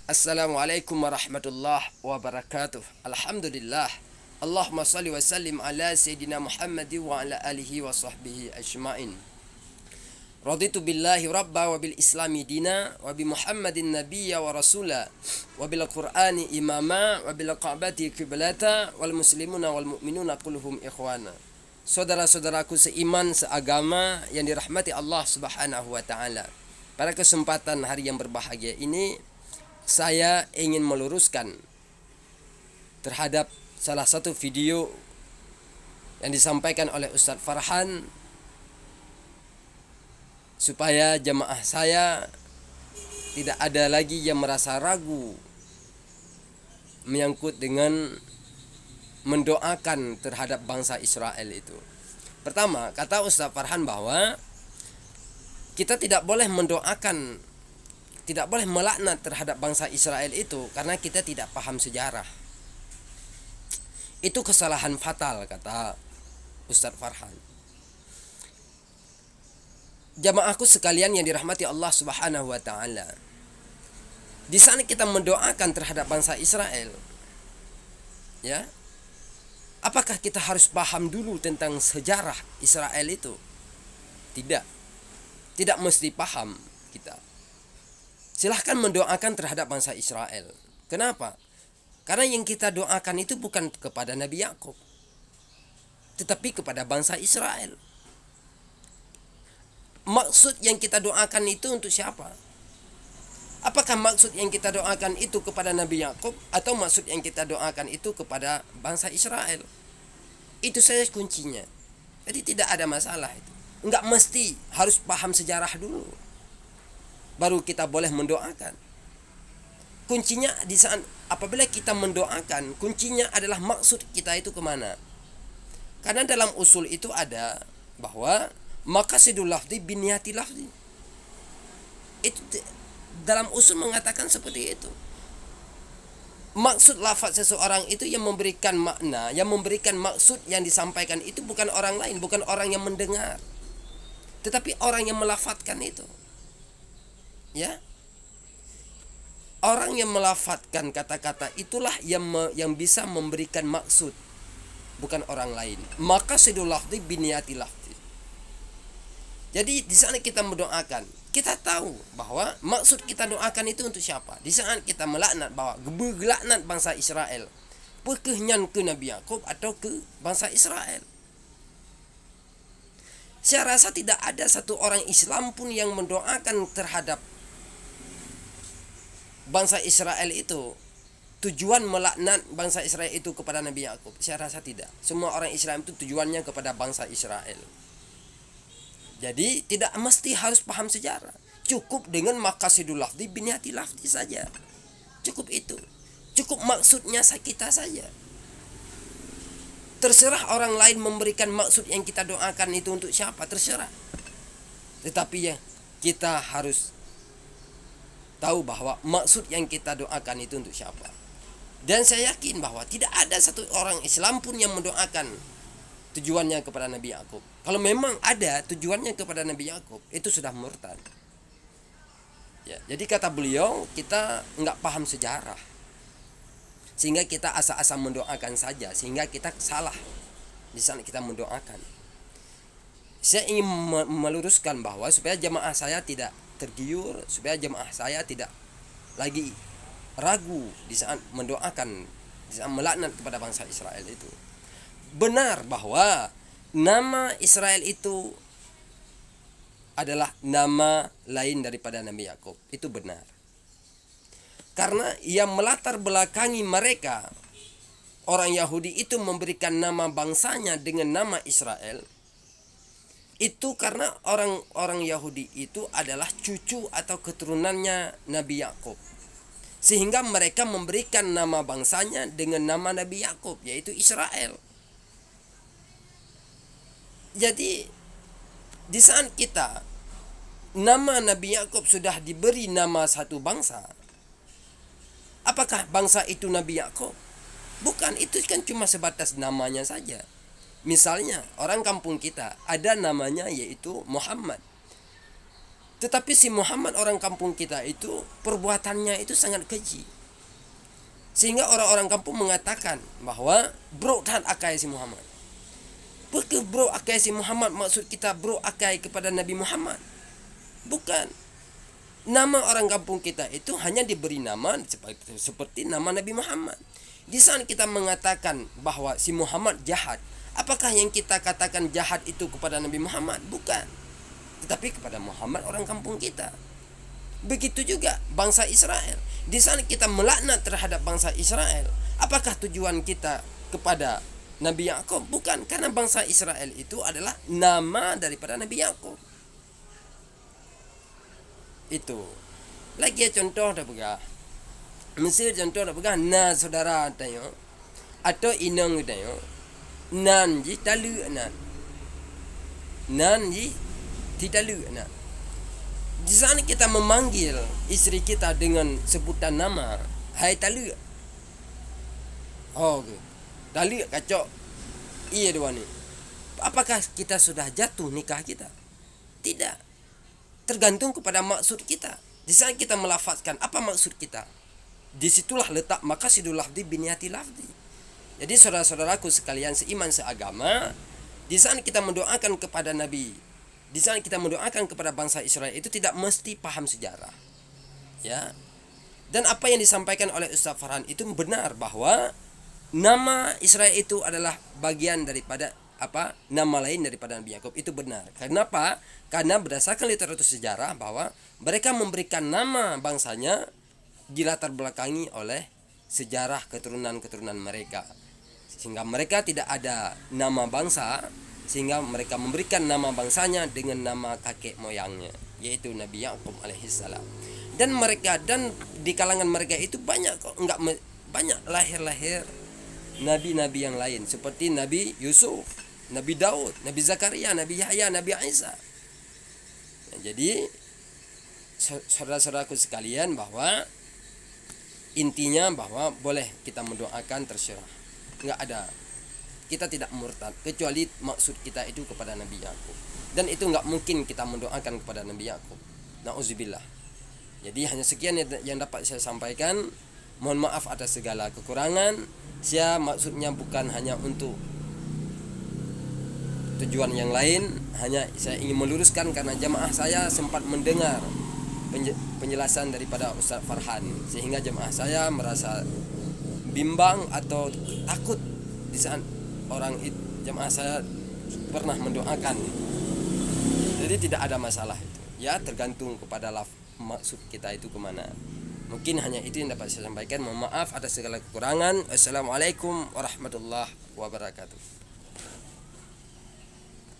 Assalamualaikum warahmatullahi wabarakatuh. Alhamdulillah. Allahumma salli wa sallim ala Sayyidina Muhammad wa ala alihi wa sahbihi ajma'in. Raditu billahi rabba wa bil islami dina wa bi Muhammadin nabiyya wa rasula wa bil qur'ani imama wa bil ka'bati qiblata wal muslimuna wal mu'minuna kulluhum ikhwana. Saudara-saudaraku seiman seagama yang dirahmati Allah Subhanahu wa taala. Pada kesempatan hari yang berbahagia ini saya ingin meluruskan terhadap salah satu video yang disampaikan oleh Ustadz Farhan supaya jemaah saya tidak ada lagi yang merasa ragu menyangkut dengan mendoakan terhadap bangsa Israel itu. Pertama, kata Ustadz Farhan bahwa kita tidak boleh mendoakan, tidak boleh melaknat terhadap bangsa Israel itu karena kita tidak paham sejarah. Itu kesalahan fatal, kata Ustadz Farhan. Jamaahku sekalian yang dirahmati Allah Subhanahu wa taala. Di sana kita mendoakan terhadap bangsa Israel. Ya. Apakah kita harus paham dulu tentang sejarah Israel itu? Tidak. Tidak mesti paham kita. Silahkan mendoakan terhadap bangsa Israel. Kenapa? Karena yang kita doakan itu bukan kepada Nabi Yakub, tetapi kepada bangsa Israel. Maksud yang kita doakan itu untuk siapa? Apakah maksud yang kita doakan itu kepada Nabi Yakub atau maksud yang kita doakan itu kepada bangsa Israel? Itu saja kuncinya. Jadi tidak ada masalah itu. Enggak mesti harus paham sejarah dulu baru kita boleh mendoakan. Kuncinya di saat apabila kita mendoakan, kuncinya adalah maksud kita itu kemana. Karena dalam usul itu ada bahwa maqasidul lafzi biniyati lafzi. Itu dalam usul mengatakan seperti itu. Maksud lafaz seseorang itu yang memberikan makna, yang memberikan maksud yang disampaikan itu bukan orang lain, bukan orang yang mendengar, tetapi orang yang melafadzkan itu. Ya, orang yang melafadzkan kata-kata itulah yang bisa memberikan maksud, bukan orang lain. Maka sidul lafzi biniyati lafzi. Jadi di sana kita mendoakan, kita tahu bahwa maksud kita doakan itu untuk siapa. Di saat kita melaknat bahwa gelaknat bangsa Israel, perkenyan ke Nabi Yakub atau ke bangsa Israel. Saya rasa tidak ada satu orang Islam pun yang mendoakan terhadap bangsa Israel itu tujuan melaknat bangsa Israel itu kepada Nabi Yakub. Saya rasa tidak. Semua orang Islam itu tujuannya kepada bangsa Israel. Jadi tidak mesti harus paham sejarah. Cukup dengan maqasidul lafzi biniyati lafzi saja. Cukup itu. Cukup maksudnya kita saja. Terserah orang lain memberikan maksud yang kita doakan itu untuk siapa, terserah. Tetapi ya kita harus tahu bahwa maksud yang kita doakan itu untuk siapa. Dan saya yakin bahwa tidak ada satu orang Islam pun yang mendoakan tujuannya kepada Nabi Yakub. Kalau memang ada tujuannya kepada Nabi Yakub, itu sudah murtad. Ya, jadi kata beliau, kita enggak paham sejarah, sehingga kita asal-asal mendoakan saja, sehingga kita salah di sana kita mendoakan. Saya ingin meluruskan bahwa supaya jemaah saya tidak tergiur, supaya jemaah saya tidak lagi ragu di saat mendoakan, di saat melaknat kepada bangsa Israel itu. Benar bahwa nama Israel itu adalah nama lain daripada Nabi Yakub. Itu benar. Karena yang melatar belakangi mereka, orang Yahudi itu memberikan nama bangsanya dengan nama Israel, itu karena orang-orang Yahudi itu adalah cucu atau keturunannya Nabi Yakub. Sehingga mereka memberikan nama bangsanya dengan nama Nabi Yakub, yaitu Israel. Jadi di saat kita nama Nabi Yakub sudah diberi nama satu bangsa, apakah bangsa itu Nabi Yakub? Bukan, itu kan cuma sebatas namanya saja. Misalnya orang kampung kita ada namanya yaitu Muhammad. Tetapi si Muhammad orang kampung kita itu perbuatannya itu sangat keji. Sehingga orang-orang kampung mengatakan bahwa bro tahan akai si Muhammad. Bukan bro akai si Muhammad, maksud kita bro akai kepada Nabi Muhammad. Bukan. Nama orang kampung kita itu hanya diberi nama seperti nama Nabi Muhammad. Di sana kita mengatakan bahwa si Muhammad jahat. Apakah yang kita katakan jahat itu kepada Nabi Muhammad? Bukan. Tetapi kepada Muhammad orang kampung kita. Begitu juga bangsa Israel. Di sana kita melaknat terhadap bangsa Israel. Apakah tujuan kita kepada Nabi Yakub? Bukan, karena bangsa Israel itu adalah nama daripada Nabi Yakub. Itu. Lagi contoh dah pegah. Mesir contoh dah pegah na saudara tanya. Atau inang tanya. Nan ji talu nan. Nan ji tidak nak. Di sana kita memanggil isteri kita dengan sebutan nama. Hai talu. Oh, talu kacau. Iya dua ni. Apakah kita sudah jatuh nikah kita? Tidak. Tergantung kepada maksud kita. Di sana kita melafazkan apa maksud kita. Disitulah letak maqasidul lafzi biniyati lafzi. Jadi saudara-saudaraku sekalian seiman seagama, di sana kita mendoakan kepada Nabi. Di sana kita mendoakan kepada bangsa Israel itu tidak mesti paham sejarah. Ya. Dan apa yang disampaikan oleh Ustaz Farhan itu benar bahwa nama Israel itu adalah bagian daripada nama lain daripada Nabi Yakub. Itu benar. Kenapa? Karena berdasarkan literatur sejarah bahwa mereka memberikan nama bangsanya dilatar belakangi oleh sejarah keturunan-keturunan mereka. Sehingga mereka tidak ada nama bangsa, sehingga mereka memberikan nama bangsanya dengan nama kakek moyangnya, yaitu Nabi Yakub alaihissalam. Dan di kalangan mereka itu banyak lahir nabi-nabi yang lain seperti Nabi Yusuf, Nabi Daud, Nabi Zakaria, Nabi Yahya, Nabi Isa. Nah, jadi saudara-saudaraku sekalian, bahwa intinya bahwa boleh kita mendoakan terserah. Enggak ada. Kita tidak murtad kecuali maksud kita itu kepada Nabi Yakub. Dan itu enggak mungkin kita mendoakan kepada Nabi Yakub. Nauzubillah. Jadi hanya sekian yang dapat saya sampaikan. Mohon maaf atas segala kekurangan. Saya maksudnya bukan hanya untuk tujuan yang lain, hanya saya ingin meluruskan karena jamaah saya sempat mendengar penjelasan daripada Ustaz Farhan, sehingga jamaah saya merasa bimbang atau takut di saat jamaah saya pernah mendoakan. Jadi tidak ada masalah itu. Ya, tergantung kepada maksud kita itu kemana. Mungkin hanya itu yang dapat saya sampaikan. Mohon maaf atas segala kekurangan. Assalamualaikum warahmatullahi wabarakatuh.